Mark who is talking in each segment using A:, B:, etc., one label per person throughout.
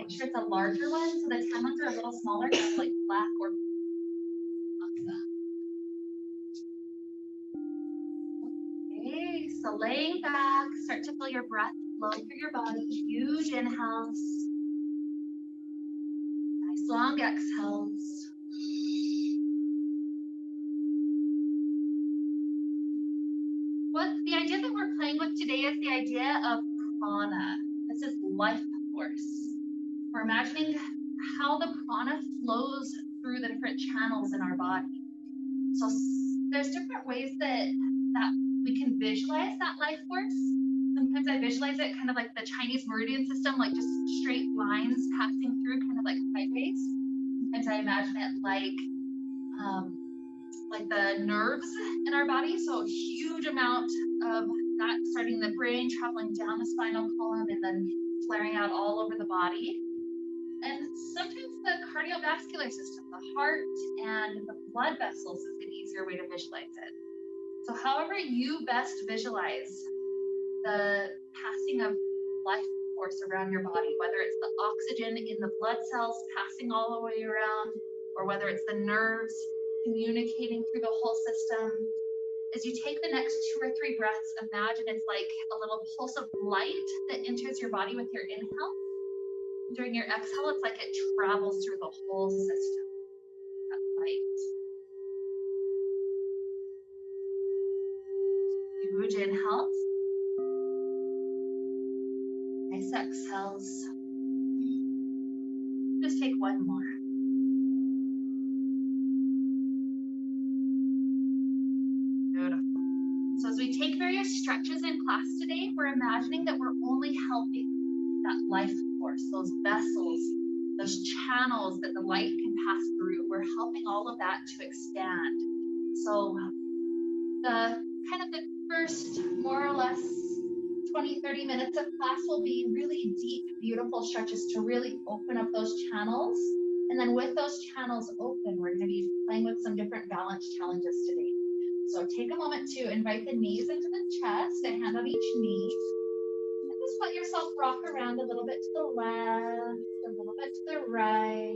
A: make sure it's a larger one. So the tan ones are a little smaller, like black or okay, so laying back, start to feel your breath flow through your body. Huge inhales. Nice long exhales. What the idea that we're playing with today is the idea of prana. This is life force. We're imagining how the prana flows through the different channels in our body. So there's different ways that we can visualize that life force. Sometimes I visualize it kind of like the Chinese meridian system, like just straight lines passing through, kind of like highways. Sometimes I imagine it like the nerves in our body. So a huge amount of that starting the brain, traveling down the spinal column, and then flaring out all over the body. And sometimes the cardiovascular system, the heart and the blood vessels is an easier way to visualize it. So however you best visualize the passing of life force around your body, whether it's the oxygen in the blood cells passing all the way around, or whether it's the nerves communicating through the whole system. As you take the next 2 or 3 breaths, imagine it's like a little pulse of light that enters your body with your inhale. During your exhale, it's like it travels through the whole system, that light. Huge inhales. Nice exhales. Just take one more. So as we take various stretches in class today, we're imagining that we're only helping that life force, those vessels, those channels that the light can pass through. We're helping all of that to expand. So the first more or less 20, 30 minutes of class will be really deep, beautiful stretches to really open up those channels. And then with those channels open, we're going to be playing with some different balance challenges today. So take a moment to invite the knees into the chest, a hand on each knee. And just let yourself rock around a little bit to the left, a little bit to the right.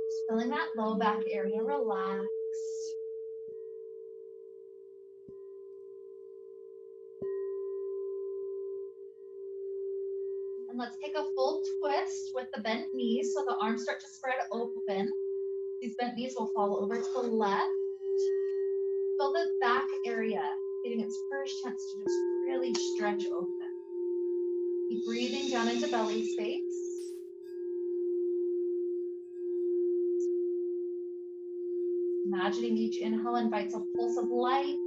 A: Just feeling that low back area relax. And let's take a full twist with the bent knees so the arms start to spread open. These bent knees will fall over to the left. Feel the back area getting its first chance to just really stretch open. Keep breathing down into belly space. Imagining each inhale invites a pulse of light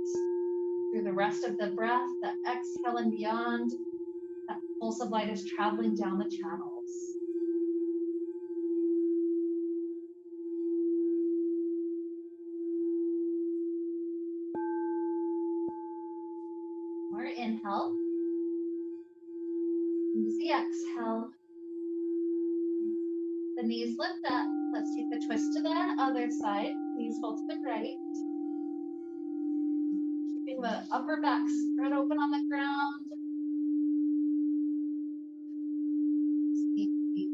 A: through the rest of the breath. The exhale and beyond, that pulse of light is traveling down the channels. More inhale. Easy exhale. The knees lift up. Let's take the twist to the other side. Knees fold to the right. Keeping the upper back spread open on the ground. Deep, deep.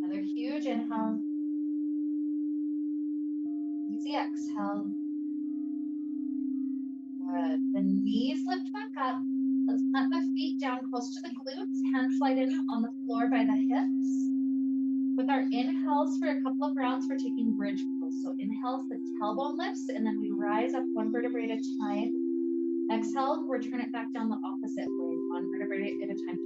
A: Another huge inhale. Easy exhale. Good. The knees lift back up. Let's plant the feet down close to the glutes. Hands slide in on the floor by the hips. With our inhales for a couple of rounds, we're taking bridge pose. So inhales, the tailbone lifts, and then we rise up one vertebrae at a time. Exhale, return it back down the opposite way, one vertebrae at a time.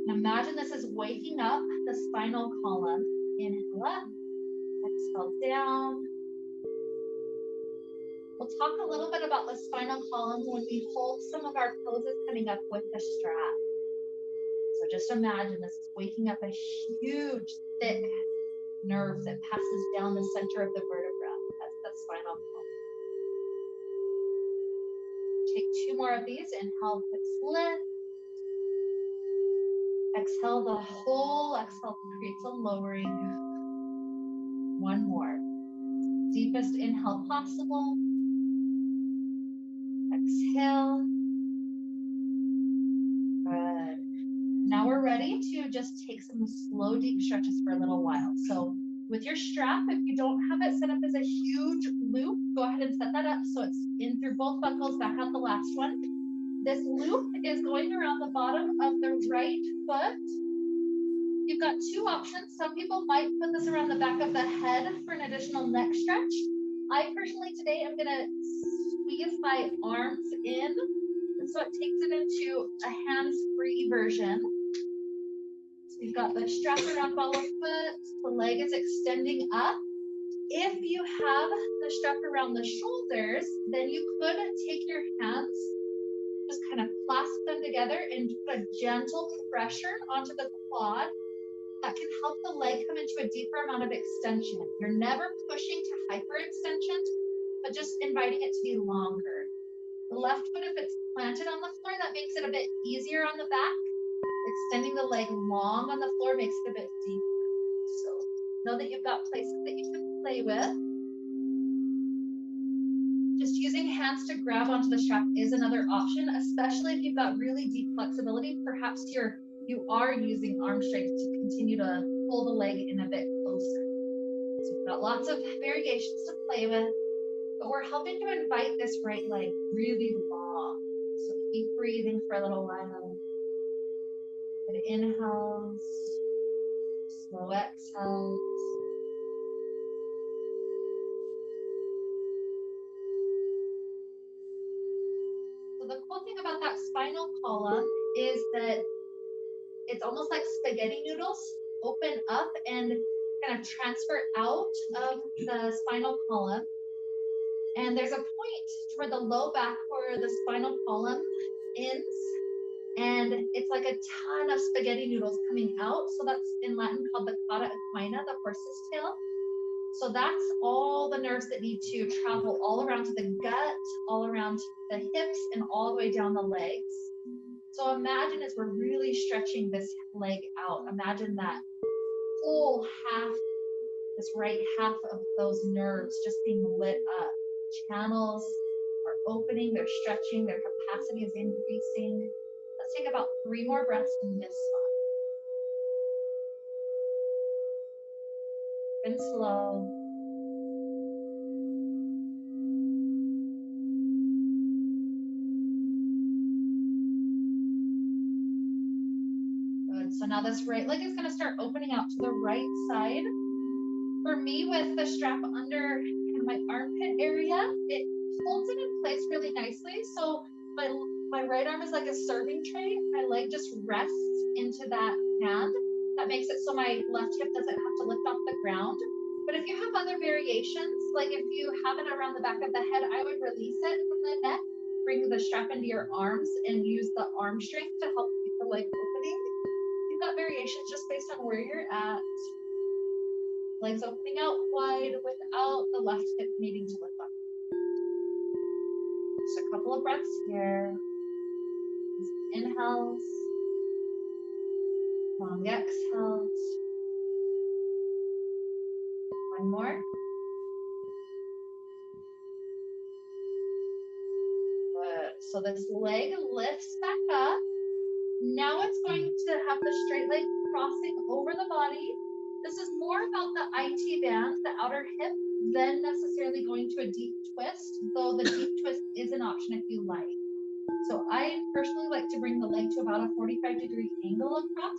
A: And imagine this is waking up the spinal column. Inhale up, exhale down. We'll talk a little bit about the spinal column when we hold some of our poses coming up with the strap. So just imagine this is waking up a huge, thick nerve that passes down the center of the vertebra. That's the spinal Take 2 more of these. Inhale, hips lift. Exhale the whole exhale creates a lowering. 1 more. Deepest inhale possible. Exhale. Good. Now we're ready to just take some slow, deep stretches for a little while. So with your strap, if you don't have it set up as a huge loop, go ahead and set that up so it's in through both buckles, back out the last one. This loop is going around the bottom of the right foot. You've got 2 options. Some people might put this around the back of the head for an additional neck stretch. I personally today am gonna squeeze my arms in, so it takes it into a hands-free version. So you've got the strap around ball of foot, the leg is extending up. If you have the strap around the shoulders, then you could take your hands, just kind of clasp them together and put a gentle pressure onto the quad. That can help the leg come into a deeper amount of extension. You're never pushing to hyperextension, but just inviting it to be longer. The left foot, if it's planted on the floor, that makes it a bit easier on the back. Extending the leg long on the floor makes it a bit deeper. So know that you've got places that you can play with. Just using hands to grab onto the strap is another option, especially if you've got really deep flexibility. Perhaps you are using arm strength to continue to pull the leg in a bit closer. So we've got lots of variations to play with, but we're helping to invite this right leg really long. So keep breathing for a little while. Good inhales, slow exhales. So the cool thing about that spinal column is that it's almost like spaghetti noodles open up and kind of transfer out of the spinal column. And there's a point toward the low back where the spinal column ends. And it's like a ton of spaghetti noodles coming out. So that's in Latin called the cauda equina, the horse's tail. So that's all the nerves that need to travel all around to the gut, all around the hips, and all the way down the legs. So imagine as we're really stretching this leg out, imagine that whole half, this right half of those nerves just being lit up. Channels are opening, they're stretching, their capacity is increasing. Let's take about 3 more breaths in this spot. And slow. Good. So now this right leg is going to start opening out to the right side. For me, with the strap under kind of my armpit area, it holds it in place really nicely. So my right arm is like a serving tray. My leg just rests into that hand. That makes it so my left hip doesn't have to lift off the ground. But if you have other variations, like if you have it around the back of the head, I would release it from the neck, bring the strap into your arms, and use the arm strength to help keep the leg opening. You've got variations just based on where you're at. Legs opening out wide without the left hip needing to lift up. Just a couple of breaths here. Inhales. Long exhales. 1 more. Good. So this leg lifts back up. Now it's going to have the straight leg crossing over the body. This is more about the IT band, the outer hip, than necessarily going to a deep twist, though the deep twist is an option if you like. So I personally like to bring the leg to about a 45-degree angle across,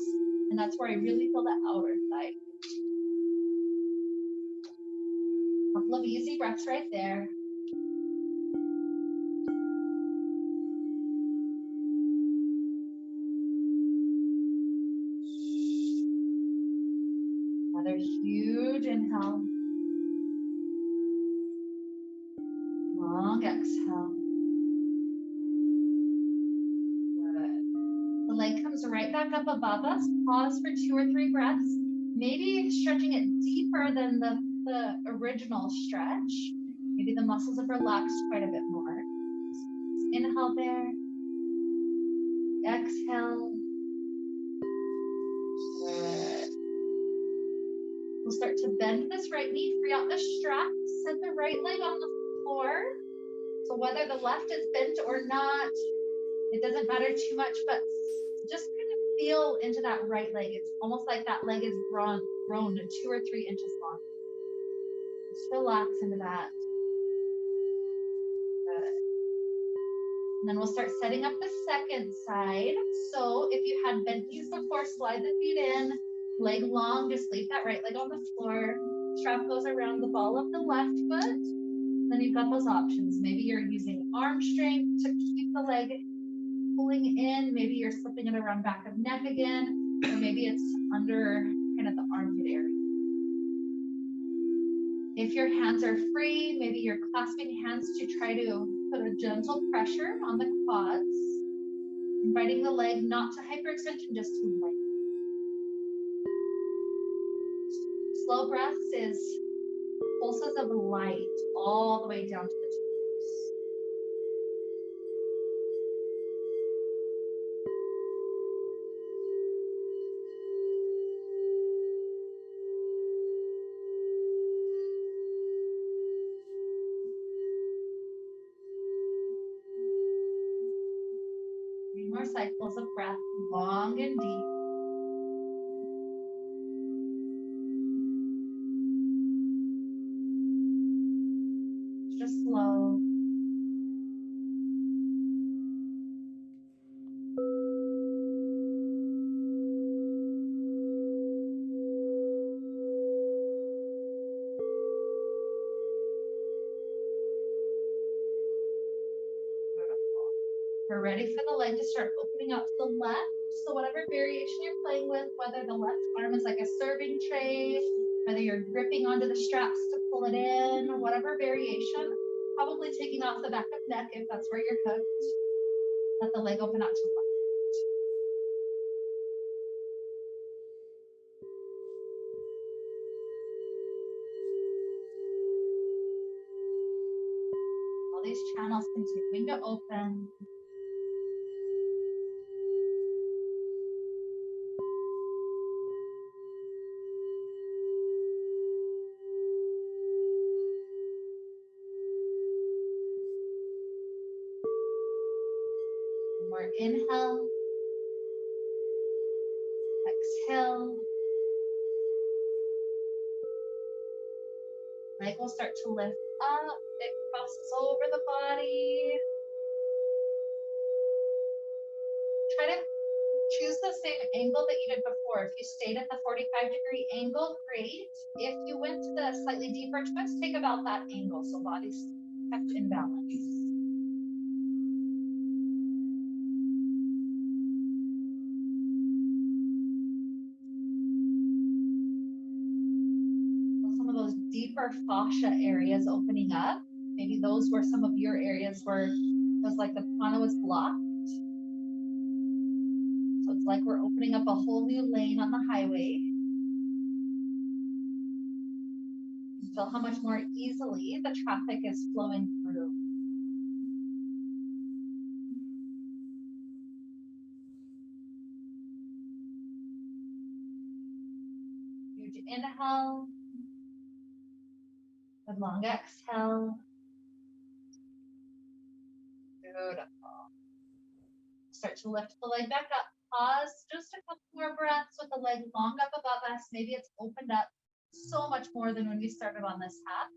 A: and that's where I really feel the outer side. Couple of easy breaths right there. Another huge inhale. Long exhale. Good. The leg comes right back up above us. Pause for 2 or 3 breaths. Maybe stretching it deeper than the original stretch. Maybe the muscles have relaxed quite a bit more. Inhale there. Exhale. Good. We'll start to bend this right knee, free out the strap, set the right leg on the floor. So whether the left is bent or not, it doesn't matter too much, but just kind of feel into that right leg. It's almost like that leg is grown to 2 or 3 inches long. Just relax into that. Good. And then we'll start setting up the second side. So if you had bent knees before, slide the feet in, leg long, just leave that right leg on the floor. Strap goes around the ball of the left foot. Then you've got those options. Maybe you're using arm strength to keep the leg pulling in. Maybe you're slipping it around back of neck again, or maybe it's under kind of the armpit area. If your hands are free, maybe you're clasping hands to try to put a gentle pressure on the quads, inviting the leg not to hyperextension, just to lengthen. Slow breaths is pulses of light all the way down to the toes. Three more cycles of breath, long and deep. Just slow. We're ready for the leg to start opening up to the left. So whatever variation you're playing with, whether the left arm is like a serving tray, whether you're gripping onto the straps to pull it in, or whatever variation, probably taking off the back of neck if that's where you're hooked. Let the leg open out to the left. All these channels continuing to open. More inhale, exhale. Leg will start to lift up, it crosses over the body. Try to choose the same angle that you did before. If you stayed at the 45-degree angle, great. If you went to the slightly deeper twist, take about that angle so body's kept in balance. Deeper fascia areas opening up. Maybe those were some of your areas where it was like the prana was blocked. So it's like we're opening up a whole new lane on the highway. Feel how much more easily the traffic is flowing through. Huge inhale. Good long exhale. Beautiful. Start to lift the leg back up. Pause just a couple more breaths with the leg long up above us. Maybe it's opened up so much more than when we started on this half.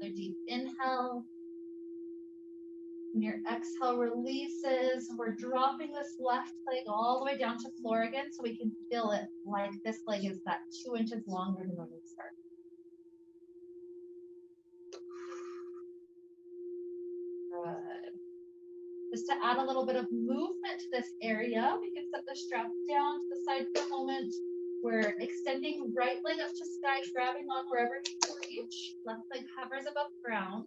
A: Another deep inhale. When your exhale releases, we're dropping this left leg all the way down to floor again so we can feel it like this leg is that 2 inches longer than when we started. Good. Just to add a little bit of movement to this area, we can set the strap down to the side for a moment. We're extending right leg up to sky, grabbing on wherever you can reach. Left leg hovers above ground.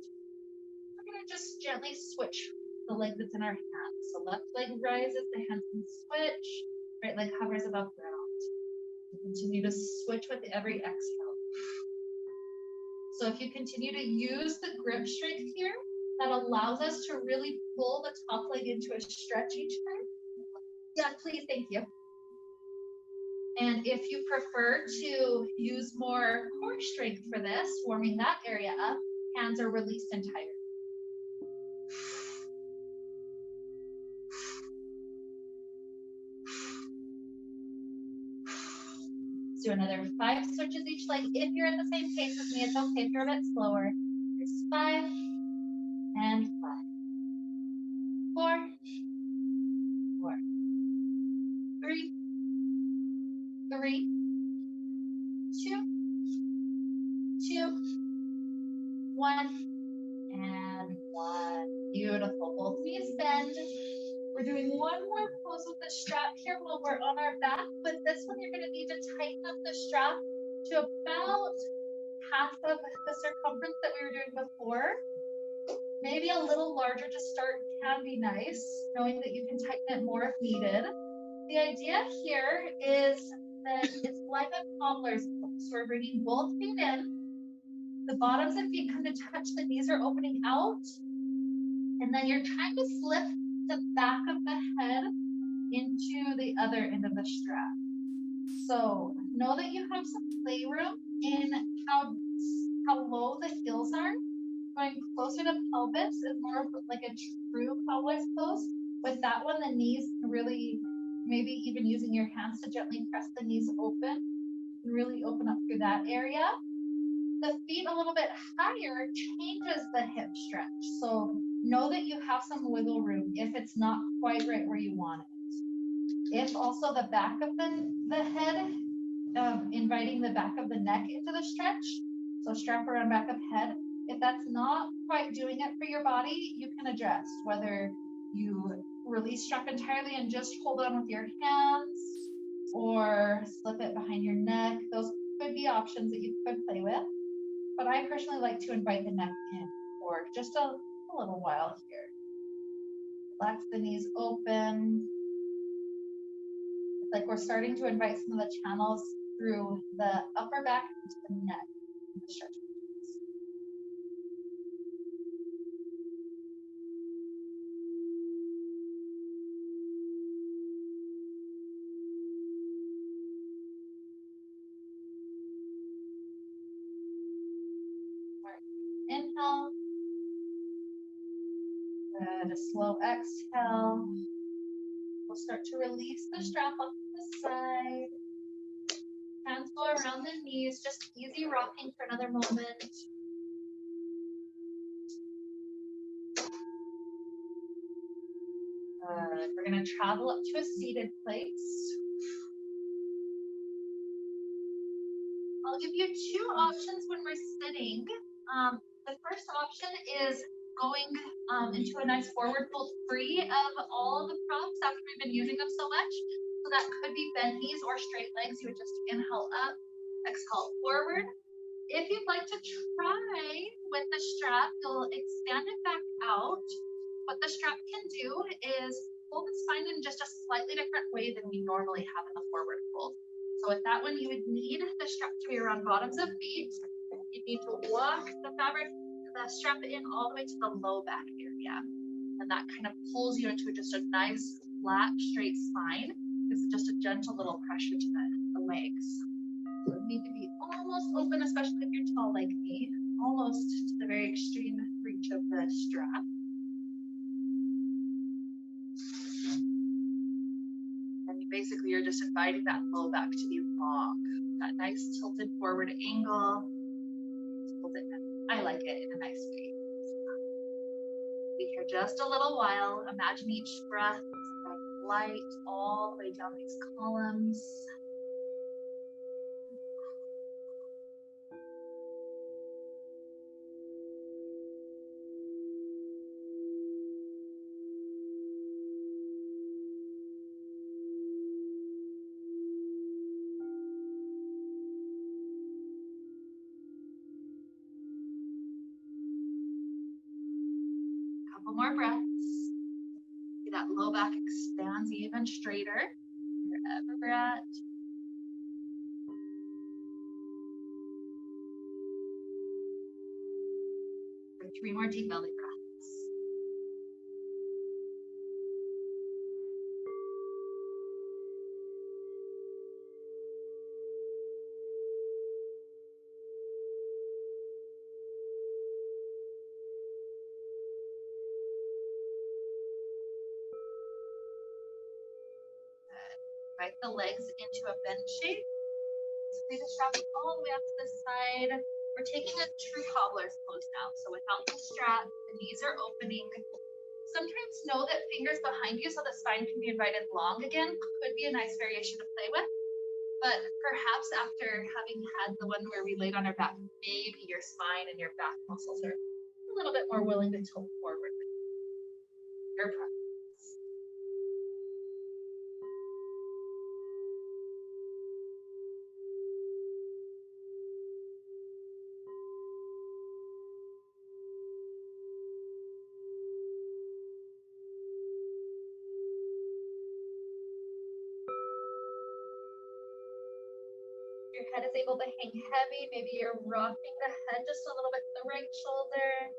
A: We're going to just gently switch the leg that's in our hands. So left leg rises, the hands can switch. right leg hovers above ground. Continue to switch with every exhale. So if you continue to use the grip strength here, that allows us to really pull the top leg into a stretch each time. Yeah, please, thank you. And if you prefer to use more core strength for this, warming that area up, hands are released entirely. Let's do another 5 switches each leg. If you're at the same pace as me, it's okay if you're a bit slower. Here's 5 and 5. 4, 4, 3, 3, 2, 2, 1, and 1. Beautiful. Both knees bend. We're doing one more pose with the strap here while we're on our back. With this one, you're going to need to tighten up the strap to about half of the circumference that we were doing before. Maybe a little larger to start can be nice, knowing that you can tighten it more if needed. The idea here is that it's like a cobbler's pose. So we're bringing both feet in. The bottoms of feet come to touch, the knees are opening out. And then you're trying to slip the back of the head into the other end of the strap. So know that you have some playroom in how low the heels are. Going closer to pelvis is more of like a true pelvis pose. With that one, the knees really, maybe even using your hands to gently press the knees open, really open up through that area. The feet a little bit higher changes the hip stretch. So know that you have some wiggle room if it's not quite right where you want it. If also the back of the head, inviting the back of the neck into the stretch, so strap around back of head. If that's not quite doing it for your body, you can adjust, whether you release strap entirely and just hold on with your hands or slip it behind your neck. Those could be options that you could play with. But I personally like to invite the neck in for just a little while here. Relax the knees open. It's like we're starting to invite some of the channels through the upper back into the neck. Stretch. Inhale. Good. A slow exhale. We'll start to release the strap off to the side. Hands go around the knees, just easy rocking for another moment. Good. We're going to travel up to a seated place. I'll give you 2 options when we're sitting. The first option is going into a nice forward fold free of all of the props after we've been using them so much. So that could be bent knees or straight legs. You would just inhale up, exhale forward. If you'd like to try with the strap, you'll expand it back out. What the strap can do is hold the spine in just a slightly different way than we normally have in the forward fold. So with that one, you would need the strap to be around bottoms of feet. You need to walk the strap in all the way to the low back area. And that kind of pulls you into just a nice, flat, straight spine. It's just a gentle little pressure to the legs. So you need to be almost open, especially if you're tall like me, almost to the very extreme reach of the strap. And basically, you're just inviting that low back to be long. That nice tilted forward angle. I like it in a nice way. Be here just a little while. Imagine each breath is like light all the way down these columns. Couple more breaths. See that low back expands even straighter. Your wherever we're at. For 3 more deep belly breaths. Right the legs into a bend shape. Squeeze the strap all the way up to the side. We're taking a true cobbler's pose now. So without the strap, the knees are opening. Sometimes know that fingers behind you so the spine can be invited long again could be a nice variation to play with. But perhaps after having had the one where we laid on our back, maybe your spine and your back muscles are a little bit more willing to tilt forward with your practice. Your head is able to hang heavy. Maybe you're rocking the head just a little bit to the right shoulder,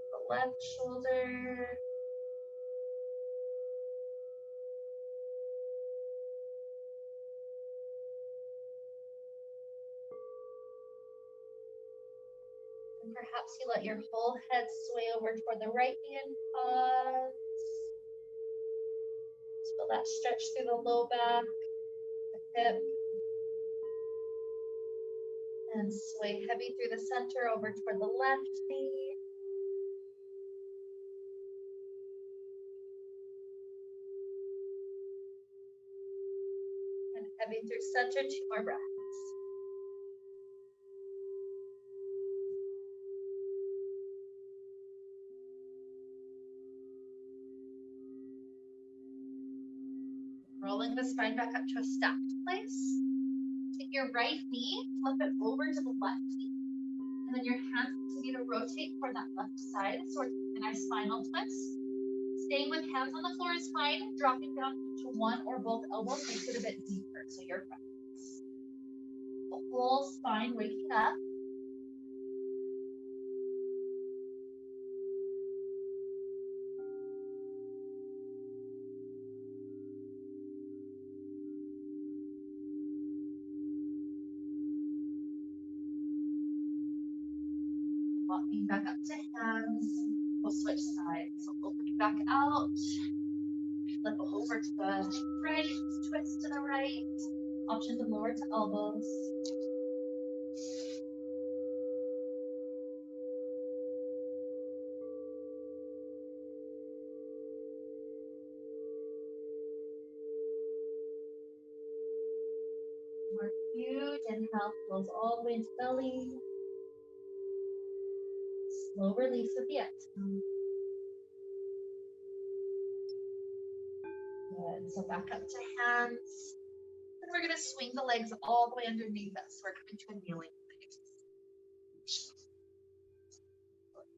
A: the left shoulder. And perhaps you let your whole head sway over toward the right hand. Pause. Feel that stretch through the low back, the hip. And sway heavy through the center over toward the left knee. And heavy through center, 2 more breaths. Rolling the spine back up to a stacked place. Take your right knee, flip it over to the left knee. And then your hands continue to rotate toward that left side. So we're taking a nice spinal twist. Staying with hands on the floor is fine. Dropping down to one or both elbows makes it a bit deeper. So your practice. The whole spine waking up. Walking back up to hands. We'll switch sides. So opening back out. Flip over to the right. Twist to the right. Option to lower to elbows. More huge inhale goes all the way into belly. Slow release with the exhale. Good. So back up to hands. And we're going to swing the legs all the way underneath us. We're coming to a kneeling place.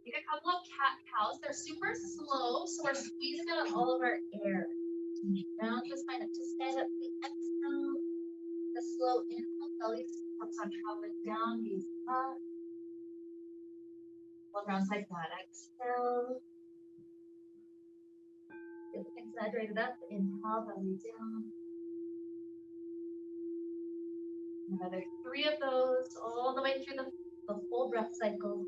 A: Take a couple of cat cows. They're super slow, so we're squeezing out all of our air. Down to spine up to stand up. The exhale. The slow inhale, belly comes on traveling down, knees up. One round side down. Exhale. Exaggerated up. Inhale, belly down. Another 3 of those, all the way through the full breath cycle.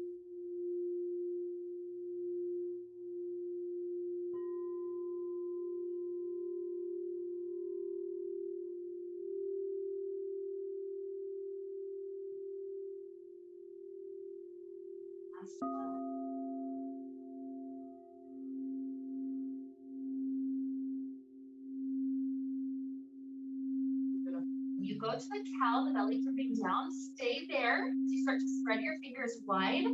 A: Last one. When you go to the cow, the belly dripping down, stay there. So you start to spread your fingers wide.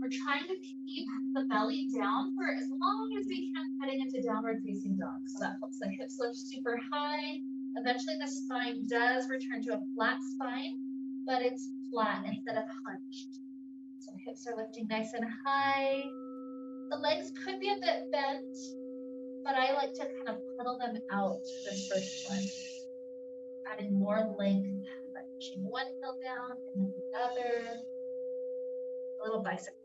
A: We're trying to keep the belly down for as long as we can, heading into downward facing dog. So that helps the hips lift super high. Eventually the spine does return to a flat spine, but it's flat instead of hunched. So hips are lifting nice and high. The legs could be a bit bent, but I like to kind of pedal them out this first one. adding more length by pushing one heel down and then the other. A little bicycle.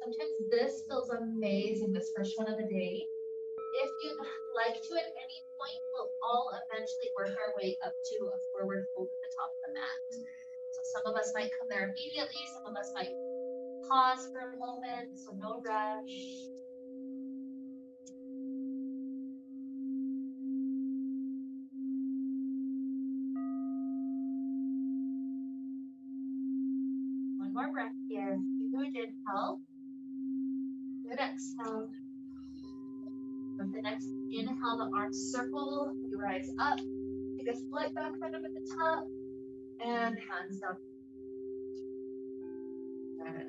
A: Sometimes this feels amazing, this first one of the day. If you'd like to at any point, we'll all eventually work our way up to a forward fold at the top of the mat. So some of us might come there immediately, some of us might pause for a moment, so no rush. One more breath here. Huge inhale. Good exhale. With the next inhale, the arms circle, you rise up, take a slight back bend up at the top, and hands down. Good.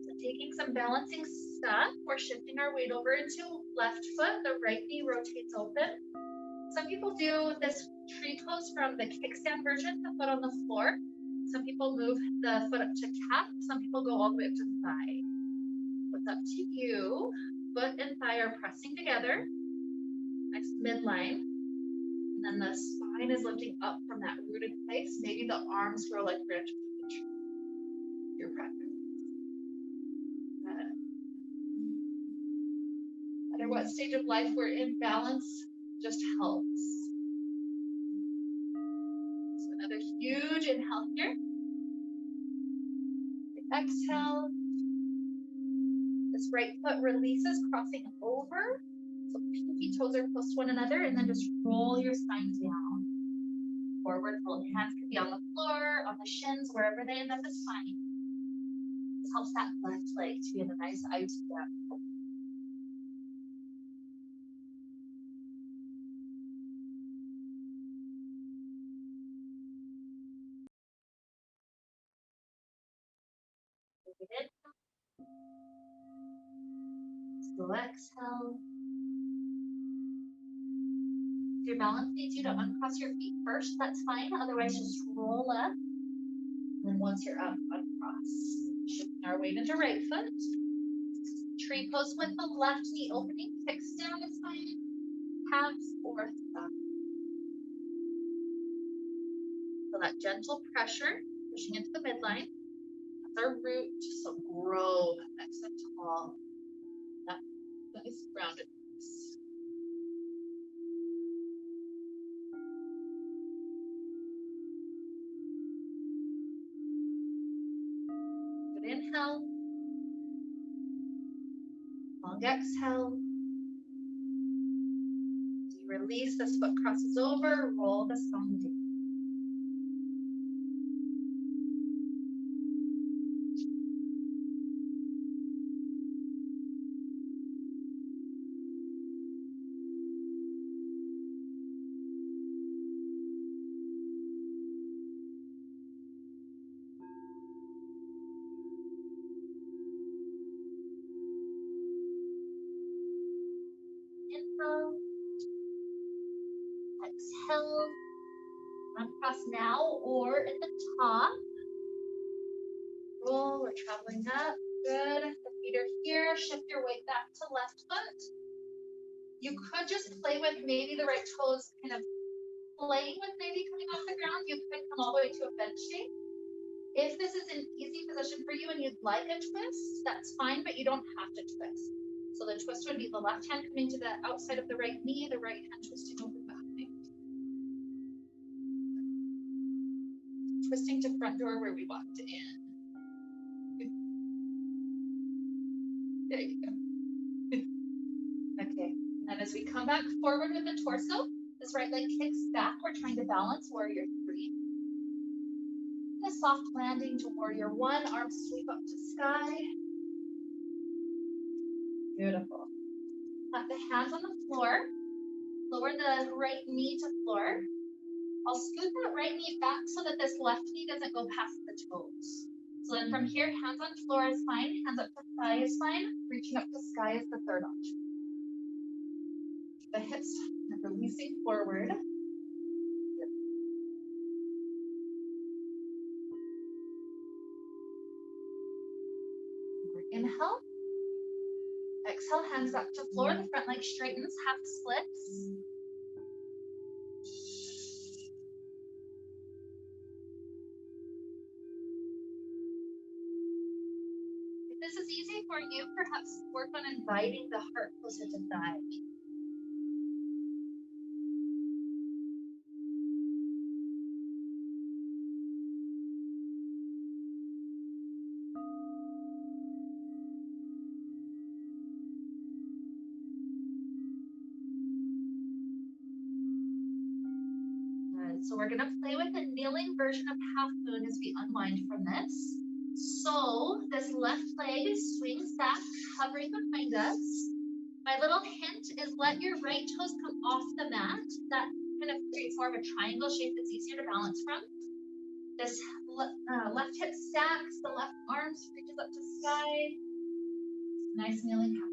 A: So taking some balancing stuff, we're shifting our weight over into left foot, the right knee rotates open. Some people do this tree pose from the kickstand version, the foot on the floor. Some people move the foot up to calf, some people go all the way up to thigh. It's up to you. Foot and thigh are pressing together. Next midline. And then the spine is lifting up from that rooted place. Maybe the arms grow like branches of the tree. Your preference. No matter what stage of life we're in, balance just helps. So another huge inhale here. Exhale. This right foot releases, crossing over. So pinky toes are close to one another, and then just roll your spine down. Forward fold. Your hands can be on the floor, on the shins, wherever they end up is fine. This helps that left leg to be in a nice IT depth. Breathe it in. Slow exhale. If your balance needs you to uncross your feet first, that's fine. Otherwise, just roll up. And then once you're up, uncross. Shifting our weight into right foot. Tree pose with the left knee opening. Kickstand is fine. Calves or thumb. Feel that gentle pressure pushing into the midline. That's our root. So grow nice and tall. That nice grounded. Good inhale. Long exhale. As you release, this foot crosses over, roll the spine down. Inhale. Exhale. Uncross now or at the top. Roll, we're traveling up. Good. The feet are here. Shift your weight back to left foot. You could just play with maybe the right toes, kind of playing with maybe coming off the ground. You could come all the way to a bench shape. If this is an easy position for you and you'd like a twist, that's fine, but you don't have to twist. So the twist would be the left hand coming to the outside of the right knee, the right hand twisting over behind. Twisting to front door where we walked in. There you go. Okay, and as we come back forward with the torso, this right leg kicks back. We're trying to balance warrior 3. A soft landing to warrior 1. Arms sweep up to sky. Beautiful. Put the hands on the floor. Lower the right knee to floor. I'll scoot that right knee back so that this left knee doesn't go past the toes. So then from here, hands on floor is fine. Hands up to thigh is fine. Reaching up to sky is the third option. The hips are releasing forward. Inhale. Exhale, hands back to floor. The front leg straightens, half splits. If this is easy for you, perhaps work on inviting the heart closer to thigh. So we're going to play with a kneeling version of half moon as we unwind from this. So this left leg swings back, hovering behind us. My little hint is let your right toes come off the mat. That kind of creates more of a triangle shape that's easier to balance from. This left hip stacks, the left arm reaches up to sky. Nice kneeling half.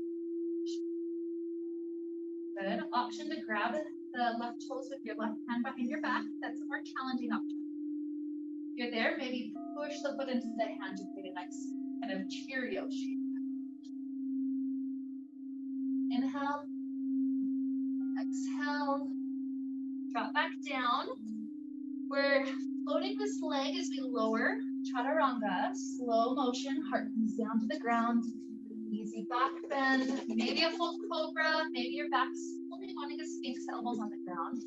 A: Good. Option to grab the left toes with your left hand behind your back. That's a more challenging option. If you're there, maybe push the foot into the hand to create a nice kind of Cheerio shape. Inhale. Exhale. Drop back down. We're floating this leg as we lower. Chaturanga. Slow motion. Heart comes down to the ground. Easy back bend. Maybe a full cobra. Maybe your back's only wanting a sphinx, elbows on the ground.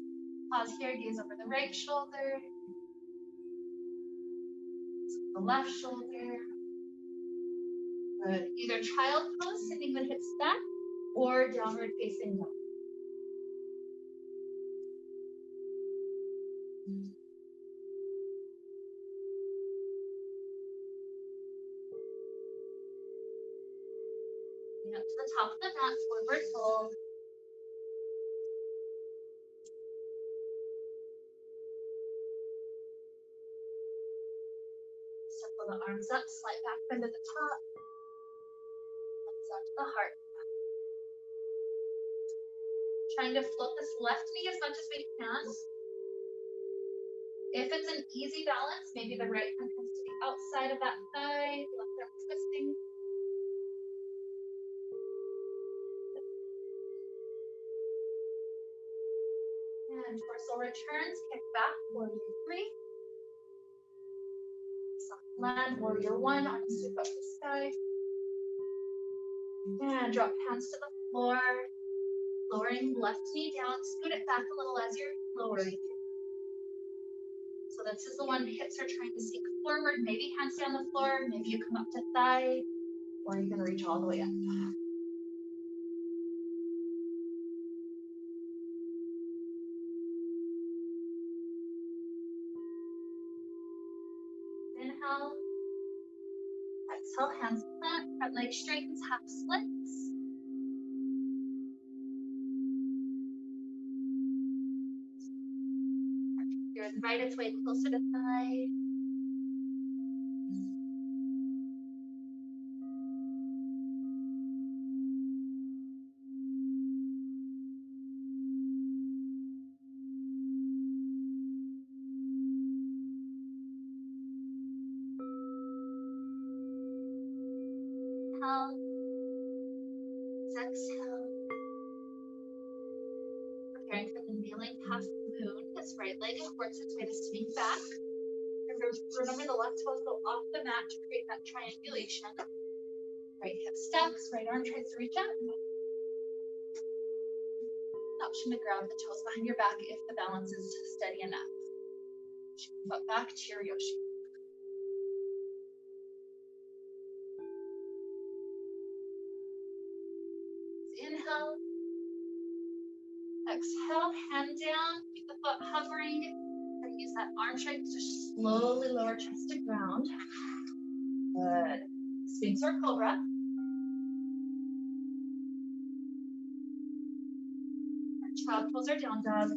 A: Pause here. Gaze over the right shoulder. The left shoulder. Good. Either child pose, sitting the hips back, or downward facing dog. Up to the top of the mat, forward fold. Circle the arms up, slight back bend at the top. Thumbs out to the heart. Trying to float this left knee as much as we can. If it's an easy balance, maybe the right hand comes to the outside of that thigh, left arm twisting. And torso returns, kick back, warrior 3. Soft land, warrior 1, arms sweep up the sky. And drop hands to the floor, lowering left knee down, scoot it back a little as you're lowering. So this is the one hips are trying to sink forward, maybe hands down the floor, maybe you come up to thigh, or you can reach all the way up. Inhale. Exhale, hands flat, front leg straightens, half splits. Your invite its way closer to thigh. Inhale. Exhale. Preparing for the kneeling half moon. This right leg works its way to swing back. Remember the left toes go off the mat to create that triangulation. Right hip stacks, right arm tries to reach out. Option to grab the toes behind your back if the balance is steady enough. Foot back, Cheerio shape. Inhale. Exhale, hand down, keep the foot hovering. And use that arm strength to slowly lower chest to ground. Good. Sphinx or cobra. Child pose or down dog.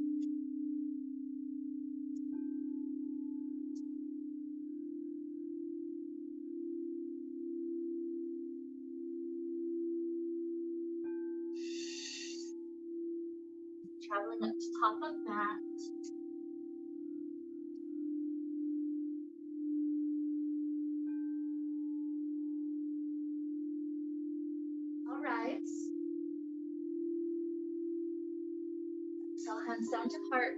A: Traveling up to top of mat. All right. energize. Exhale, hands down to heart.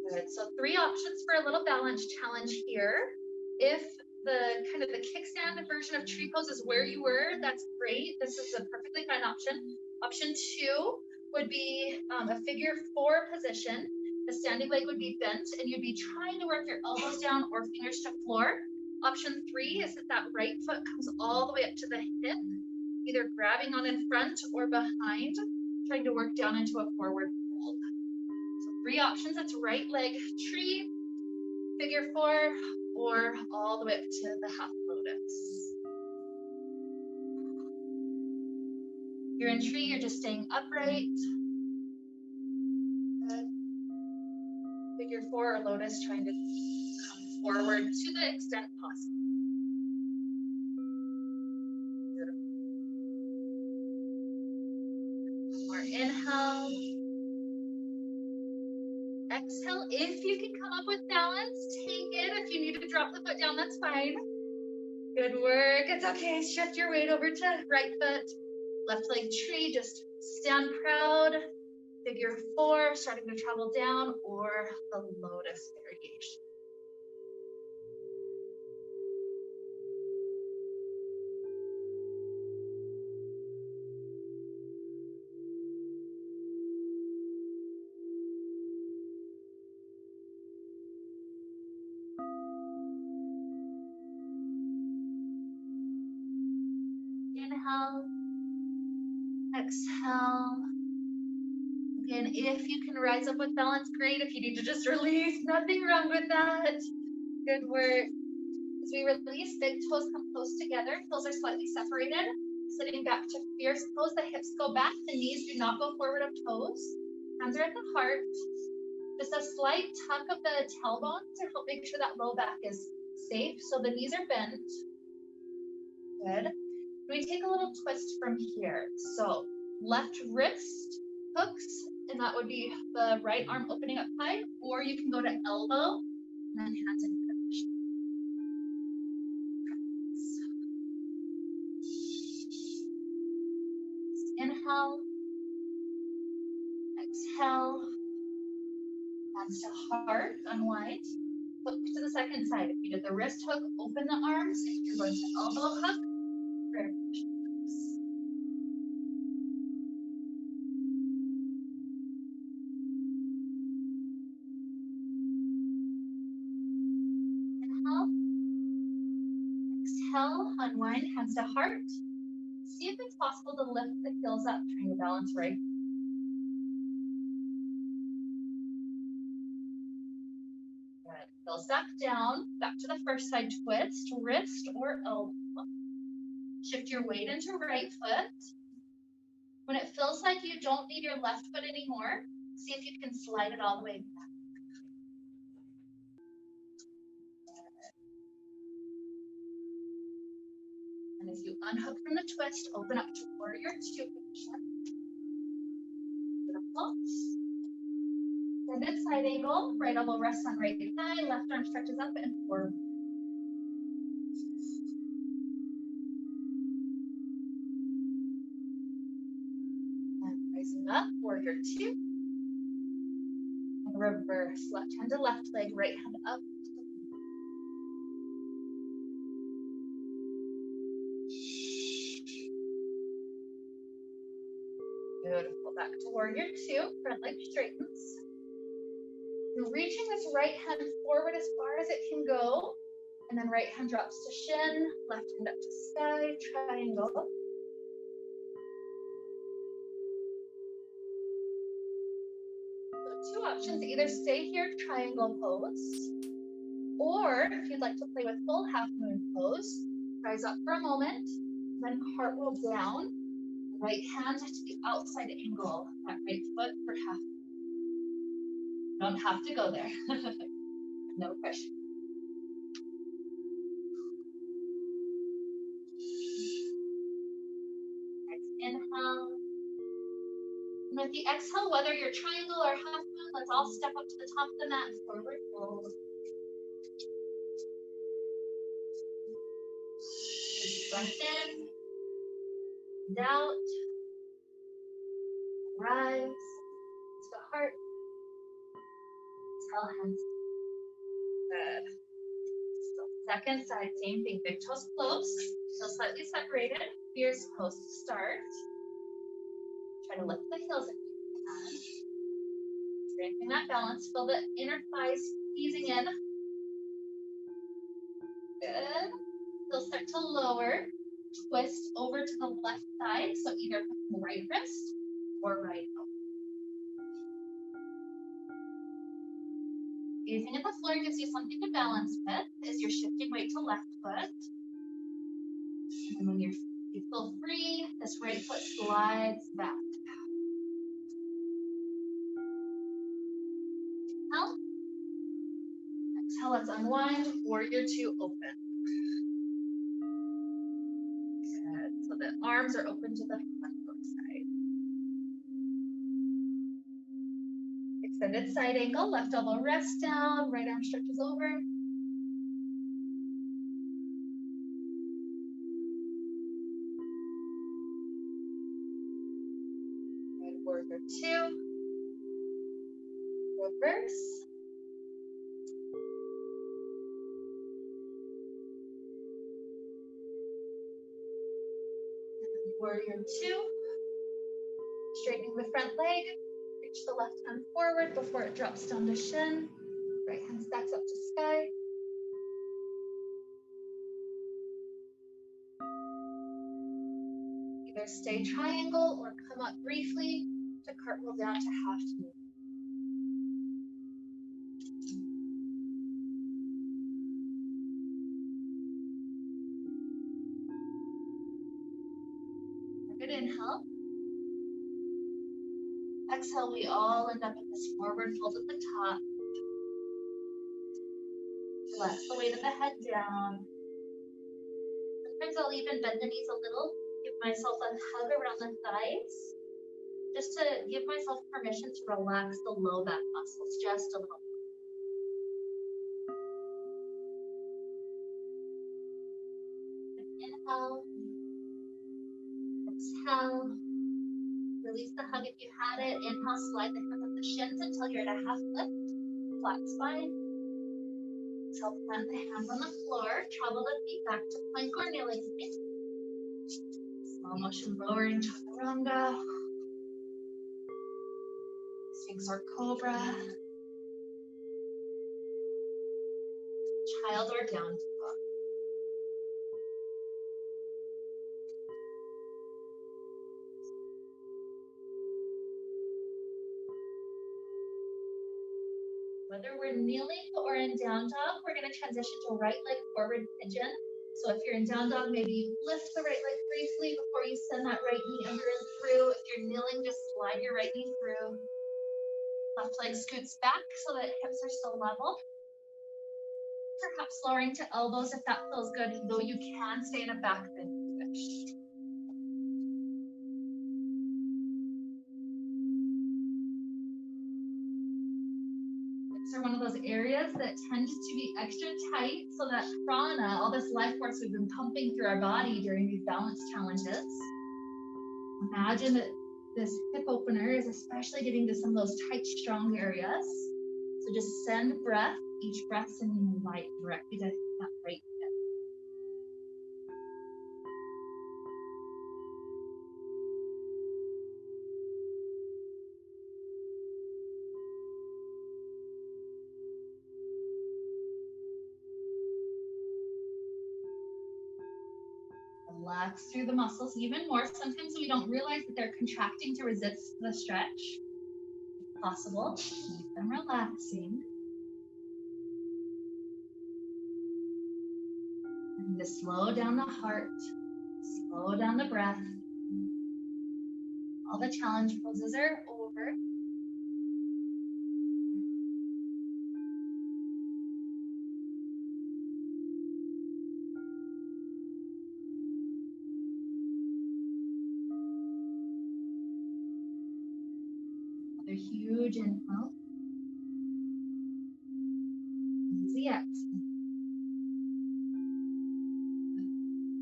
A: Good. So 3 options for a little balance challenge here. If the kind of the kickstand version of tree pose is where you were, that's great. This is a perfectly fine option. Option 2 would be a figure 4 position. The standing leg would be bent and you'd be trying to work your elbows down or fingers to floor. Option 3 is that right foot comes all the way up to the hip, either grabbing on in front or behind, trying to work down into a forward fold. So 3 options, it's right leg tree, figure 4, or all the way up to the half lotus. If you're in tree, you're just staying upright. Good. Figure 4 or lotus, trying to come forward to the extent possible. Beautiful. More inhale. Exhale. If you can come up with balance, take it. If you need to drop the foot down, that's fine. Good work. It's okay. Shift your weight over to right foot. Left leg tree. Just stand proud. Figure 4, starting to travel down, or the lotus variation. Inhale, exhale. Again, if you can rise up with balance, great. If you need to just release, nothing wrong with that. Good work. As we release, big toes come close together. Toes are slightly separated. Sitting back to fierce pose. The hips go back. The knees do not go forward of toes. Hands are at the heart. Just a slight tuck of the tailbone to help make sure that low back is safe. So the knees are bent. Good. We take a little twist from here. So left wrist hooks, and that would be the right arm opening up high, or you can go to elbow and then hands in finish. Inhale, exhale, hands to heart, unwind. Hook to the second side. If you did the wrist hook, open the arms. If you're going to elbow hook, prayer position. Exhale, unwind, hands to heart. See if it's possible to lift the heels up, trying to balance right. Good. Heels back down, back to the first side twist, wrist or elbow. Shift your weight into right foot. When it feels like you don't need your left foot anymore, see if you can slide it all the way back. And as you unhook from the twist, open up to warrior 2 position. Beautiful. Extended side angle, right elbow rests on right thigh, left arm stretches up and forward. And rising up, warrior 2. And reverse, left hand to left leg, right hand up. Beautiful. Back to warrior 2. Front leg straightens. You're reaching this right hand forward as far as it can go. And then right hand drops to shin. Left hand up to sky. Triangle. So 2 options. Either stay here, triangle pose. Or if you'd like to play with full half moon pose, rise up for a moment. Then cartwheel down. Right hand to the outside angle, that right foot for half. You don't have to go there. No pressure. Next inhale. And with the exhale, whether you're triangle or half moon, let's all step up to the top of the mat, forward fold. Breath in, and out. Rise to the heart. Exhale, hands. Good. So second side, same thing. Big toes close, so slightly separated. Fierce pose to start. Try to lift the heels if you can. Strengthen that balance. Feel the inner thighs easing in. Good. They'll start to lower. Twist over to the left side. So either right wrist or right elbow. Gazing at the floor gives you something to balance with as you're shifting weight to left foot. And when you feel free, this right foot slides back. Exhale, let's unwind. Warrior two, open. Good. So the arms are open to the front foot side. Extended side angle, left elbow rests down, right arm stretches over. Good. Warrior two. Reverse. Warrior two. Straightening the front leg. Reach the left arm forward before it drops down to shin. Right hand stacks up to sky. Either stay triangle or come up briefly to cartwheel down to half knee. Good inhale. Exhale, we all end up in this forward fold at the top. Relax the weight of the head down. Sometimes I'll even bend the knees a little, give myself a hug around the thighs, just to give myself permission to relax the low back muscles just a little. Inhale. Exhale. Release the hug if you had it. Inhale, slide the hands up the shins until you're at a half lift. Flat spine. Exhale, plant the hands on the floor. Travel the feet back to plank or kneeling space. Small motion lowering chaturanga. Sphinx or cobra. Child or down dog. Whether we're kneeling or in down dog, we're going to transition to right leg forward pigeon. So if you're in down dog, maybe you lift the right leg briefly before you send that right knee under and through. If you're kneeling, just slide your right knee through. Left leg scoots back so that hips are still level. Perhaps lowering to elbows if that feels good, though you can stay in a back bend if you wish. Are one of those areas that tends to be extra tight so that prana, all this life force we've been pumping through our body during these balance challenges. Imagine that this hip opener is especially getting to some of those tight, strong areas. So just send breath, each breath sending light directly to that right hip. Relax through the muscles even more. Sometimes we don't realize that they're contracting to resist the stretch. If possible, keep them relaxing. And to slow down the heart, slow down the breath. All the challenge poses are over. A huge inhale. Easy exhale.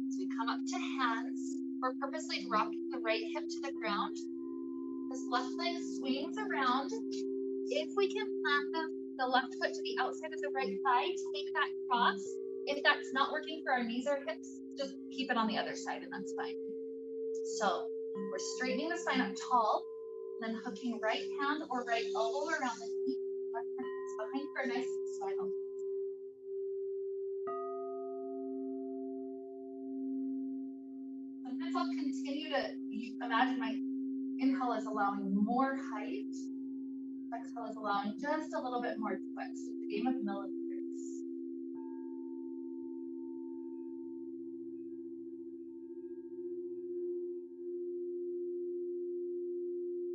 A: As we come up to hands. We're purposely rocking the right hip to the ground. This left leg swings around. If we can plant the left foot to the outside of the right thigh, take that cross. If that's not working for our knees or hips, just keep it on the other side and that's fine. So we're straightening the spine up tall, and then hooking right hand or right elbow around the knee. Left hand is behind for a nice spinal. Sometimes I'll continue to imagine my inhale is allowing more height. Exhale is allowing just a little bit more twist. It's a game of millimeters.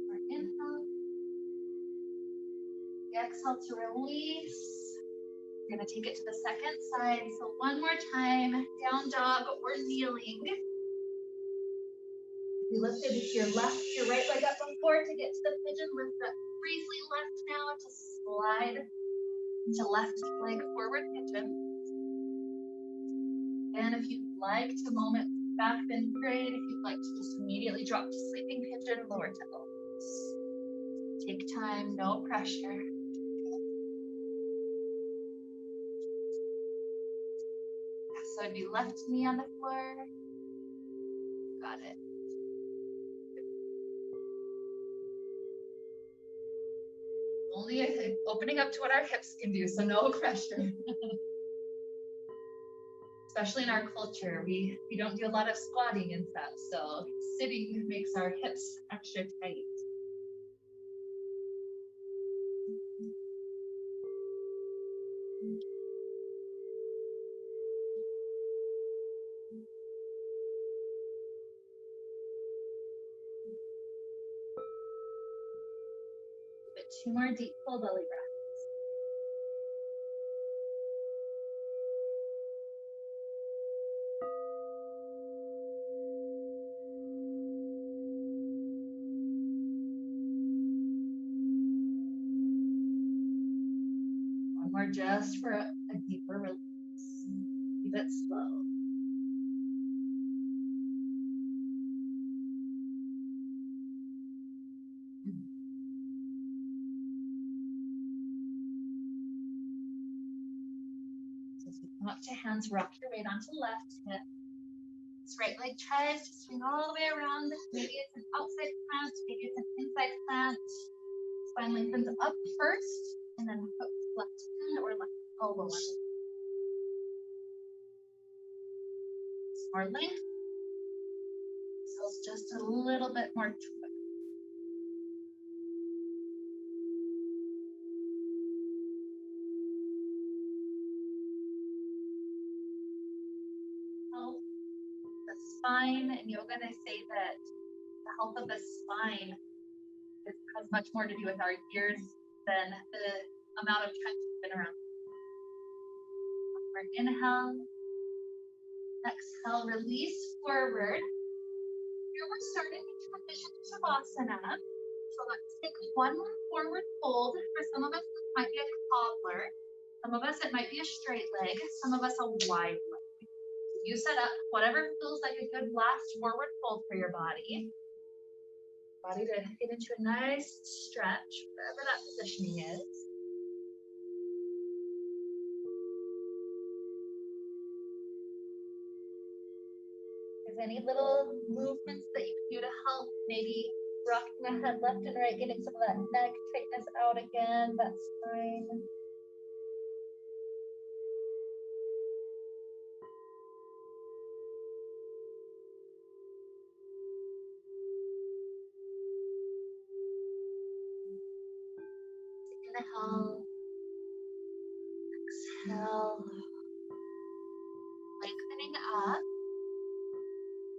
A: Our inhale. The exhale to release. We're going to take it to the second side. So one more time, down dog or kneeling. You lifted your right leg up before to get to the pigeon. Lift up briefly left now to slide into left leg forward pigeon. And if you'd like to moment back, then great. If you'd like to just immediately drop to sleeping pigeon, lower to elbows. Take time, no pressure. So it'd be left knee on the floor. Got it. Only opening up to what our hips can do, so no pressure. Especially in our culture, we don't do a lot of squatting and stuff, so sitting makes our hips extra tight. Two more deep full belly breaths. One more just for a deeper release. Keep it slow. Come up to hands, rock your weight onto left hip. This right leg tries to swing all the way around. Maybe it's an outside plant, maybe it's an inside plant. Spine lengthens up first, and then hook left hand or left elbow on. More length. So just a little bit more twist. Spine, and yoga, they say that the health of the spine has much more to do with our years than the amount of time it's been around. Inhale, exhale, release forward. Here we're starting to transition to Shavasana. So let's take one more forward fold. For some of us, it might be a cobbler. Some of us, it might be a straight leg. Some of us, a wide leg. You set up whatever feels like a good last forward fold for your body. Body to get into a nice stretch, wherever that positioning is. If there's any little movements that you can do to help, maybe rocking the head left and right, getting some of that neck tightness out again, that's fine. Inhale, exhale, lengthening up.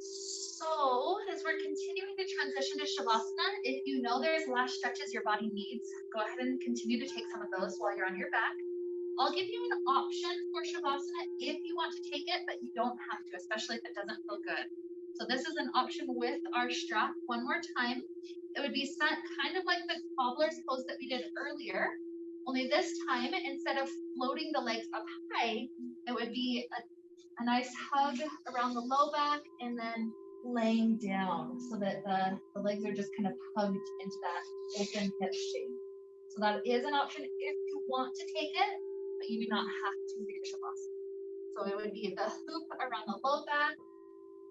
A: So as we're continuing to transition to Shavasana, if you know there's last stretches your body needs, go ahead and continue to take some of those while you're on your back. I'll give you an option for Shavasana if you want to take it, but you don't have to, especially if it doesn't feel good. So this is an option with our strap. One more time. It would be set kind of like the cobbler's pose that we did earlier, only this time, instead of floating the legs up high, it would be A nice hug around the low back, and then laying down so that the legs are just kind of hugged into that open hip shape. So that is an option if you want to take it, but you do not have to do your Shavasana. So it would be the hoop around the low back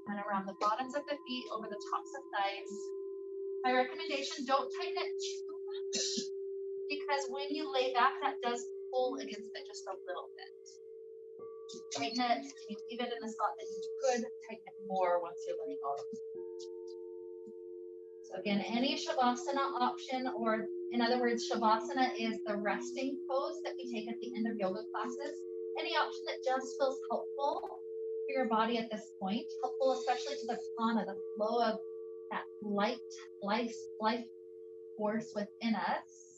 A: and around the bottoms of the feet over the tops of thighs. My recommendation, don't tighten it too much, because when you lay back, that does pull against it just a little bit. Tighten it, you leave it in the spot that you could, tighten it more once you're letting go. So again, any Shavasana option, or in other words, Shavasana is the resting pose that we take at the end of yoga classes. Any option that just feels helpful for your body at this point, helpful especially to the prana, the flow of that life force within us.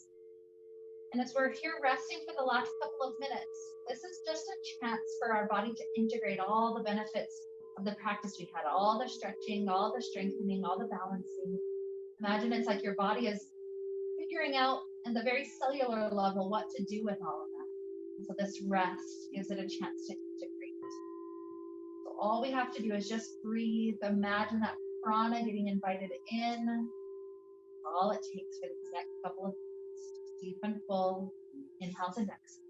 A: And as we're here resting for the last couple of minutes, this is just a chance for our body to integrate all the benefits of the practice we had, all the stretching, all the strengthening, all the balancing. Imagine it's like your body is figuring out at the very cellular level what to do with all of that. And so this rest gives it a chance to integrate. So all we have to do is just breathe. Imagine that prana getting invited in. All it takes for these next couple of minutes. Deep and full inhales and exhales.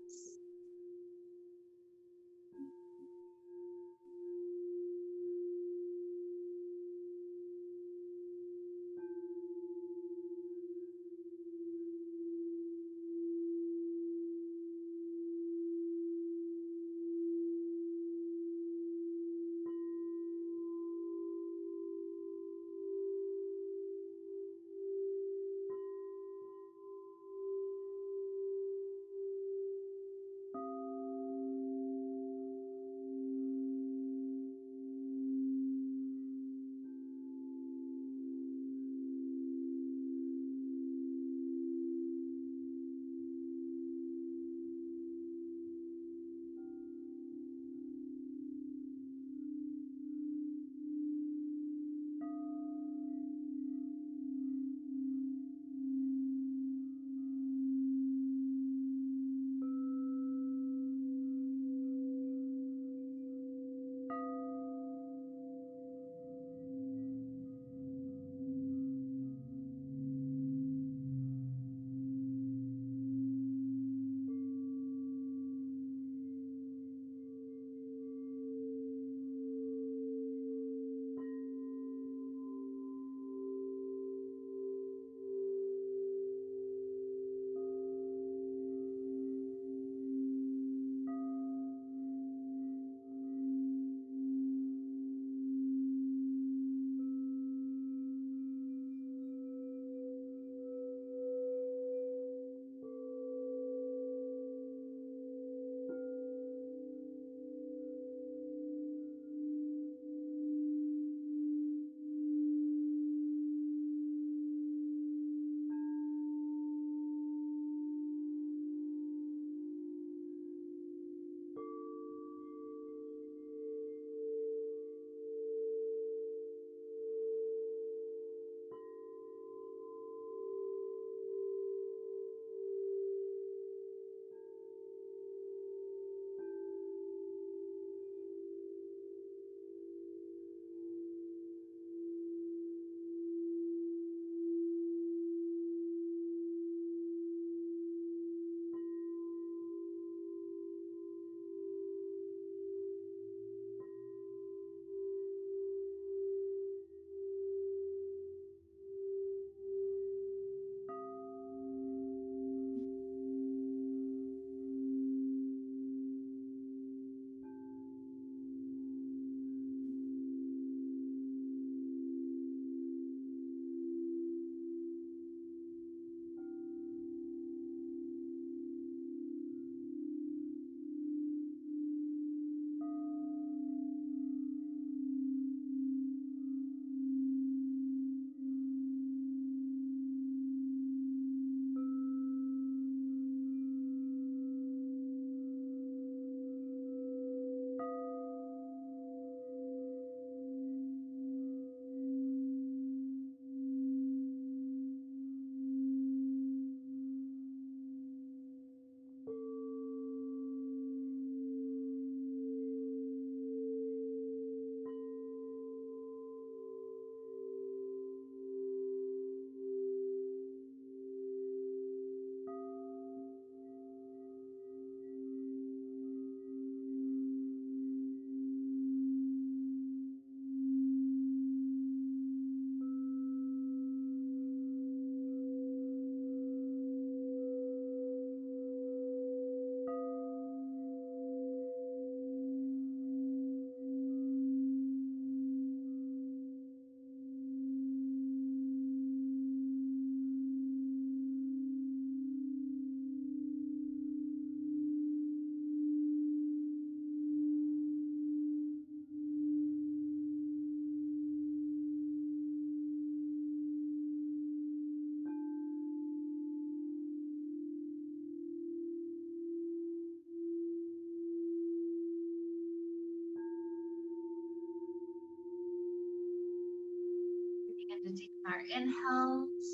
A: To take our inhales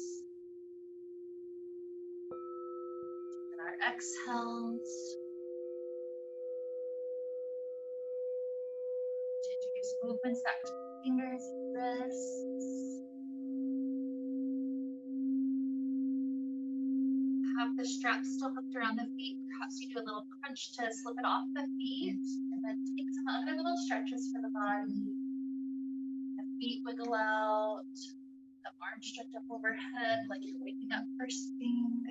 A: and our exhales. To introduce movements back to the fingers, wrists. Have the strap still hooked around the feet. Perhaps you do a little crunch to slip it off the feet, and then take some other little stretches for the body. The feet wiggle out, the arms stretch up overhead like you're waking up first thing.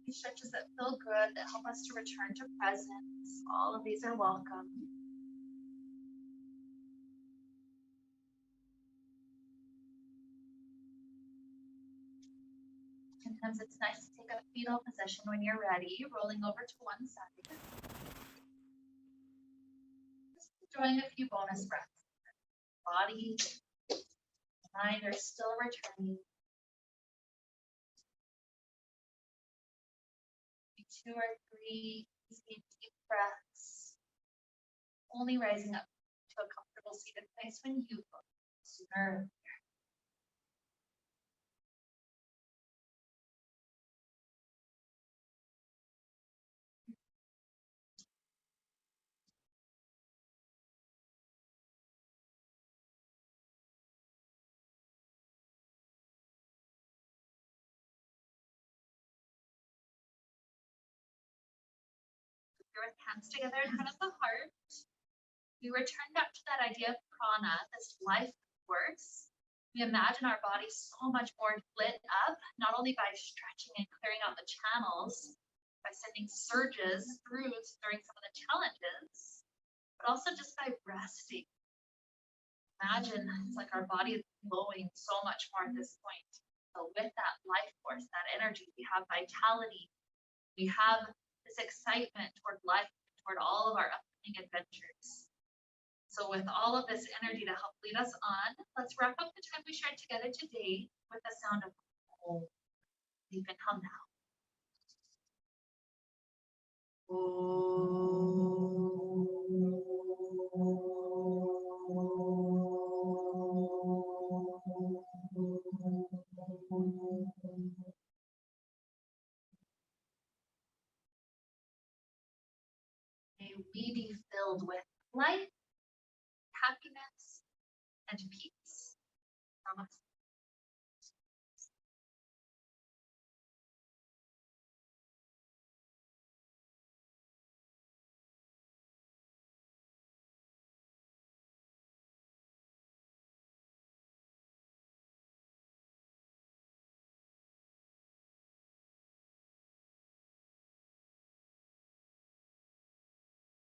A: These stretches that feel good, that help us to return to presence. All of these are welcome. Sometimes it's nice to take a fetal position when you're ready, rolling over to one side. Just enjoying a few bonus breaths. Body, mind are still returning. 2 or 3 easy deep breaths. Only rising up to a comfortable seated place when you go sooner. With hands together in front of the heart, we return back to that idea of prana, this life force. We imagine our body so much more lit up, not only by stretching and clearing out the channels, by sending surges through during some of the challenges, but also just by resting. Imagine it's like our body is glowing so much more at this point. So with that life force, that energy, we have vitality, we have this excitement toward life, toward all of our upcoming adventures. So with all of this energy to help lead us on, let's wrap up the time we shared together today with the sound of Om. You can hum now. May we be filled with light, happiness, and peace. Namaste.